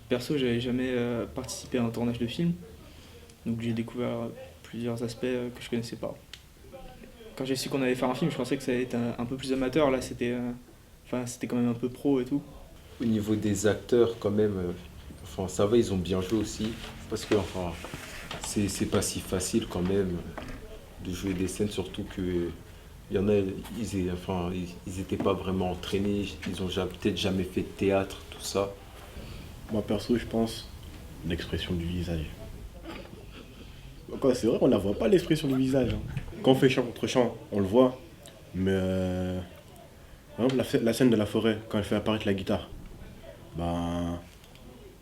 Perso, j'avais jamais participé à un tournage de film, donc j'ai découvert plusieurs aspects que je connaissais pas. Quand j'ai su qu'on allait faire un film, je pensais que ça allait être un peu plus amateur. Là, c'était quand même un peu pro et tout. Au niveau des acteurs, quand même, enfin, ça va, ils ont bien joué aussi. Parce que, enfin, c'est pas si facile quand même de jouer des scènes, surtout que il y en a, enfin, ils étaient pas vraiment entraînés, ils ont peut-être jamais fait de théâtre, tout ça. Moi perso, je pense l'expression du visage. Quoi, c'est vrai, on la voit pas l'expression du visage, hein. Quand on fait chant contre chant, on le voit. Mais par exemple, la scène de la forêt, quand elle fait apparaître la guitare, ben,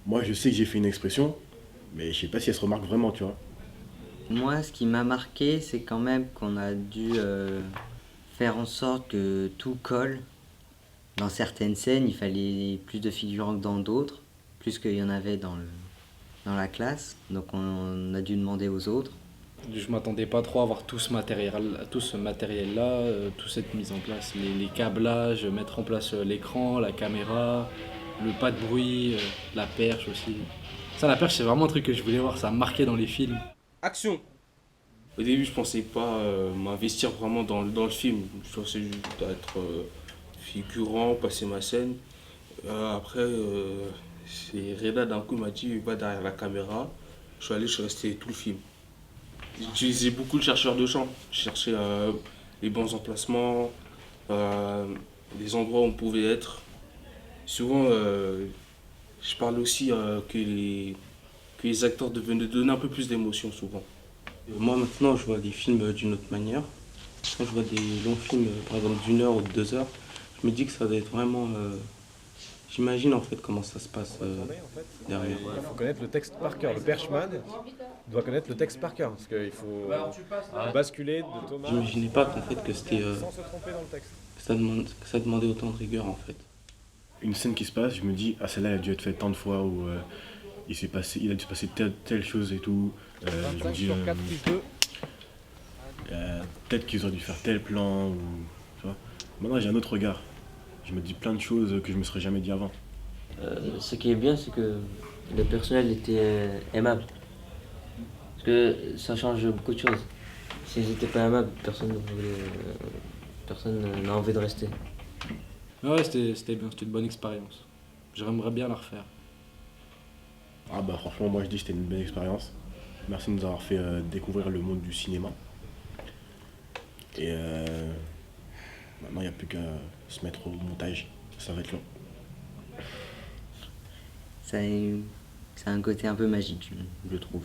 moi je sais que j'ai fait une expression, mais je sais pas si elle se remarque vraiment, tu vois. Moi, ce qui m'a marqué, c'est quand même qu'on a dû faire en sorte que tout colle. Dans certaines scènes, il fallait plus de figurants que dans d'autres, plus qu'il y en avait dans la classe. Donc on a dû demander aux autres. Je m'attendais pas trop à avoir tout ce matériel-là, toute cette mise en place, les câblages, mettre en place l'écran, la caméra, le pas de bruit, la perche aussi. Ça, la perche, c'est vraiment un truc que je voulais voir, ça a marqué dans les films. Action! Au début, je pensais pas m'investir vraiment dans le film. Je pensais juste être figurant, passer ma scène. Après, c'est Reda d'un coup m'a dit va derrière la caméra. Je suis resté tout le film. J'utilisais beaucoup le chercheur de champ. Je cherchais les bons emplacements, euh, les endroits où on pouvait être. Souvent, je parle aussi que les acteurs devaient nous donner un peu plus d'émotion souvent. Moi maintenant, je vois des films d'une autre manière. Quand je vois des longs films, par exemple d'1 heure ou de 2 heures, je me dis que ça doit être vraiment. J'imagine en fait comment ça se passe derrière. Il faut connaître le texte par cœur. Le perchman doit connaître le texte par cœur. Parce qu'il faut basculer de Thomas J'imaginais pas qu'en fait que c'était sans se tromper dans le texte. que ça demandait autant de rigueur en fait. Une scène qui se passe, je me dis, ah celle-là elle a dû être faite tant de fois, ou il a dû se passer telle chose et tout. Je me dis, 4 plus 2. peut-être qu'ils auraient dû faire tel plan, ou, tu vois. Maintenant j'ai un autre regard. Je me dis plein de choses que je me serais jamais dit avant. Ce qui est bien, c'est que le personnel était aimable. Parce que ça change beaucoup de choses. S'ils n'étaient pas aimables, personne n'a envie de rester. Ouais, c'était bien, c'était une bonne expérience. J'aimerais bien la refaire. Ah bah franchement, moi je dis que c'était une belle expérience. Merci de nous avoir fait découvrir le monde du cinéma. Et maintenant il n'y a plus qu'à se mettre au montage. Ça va être long. Ça a un côté un peu magique, je trouve.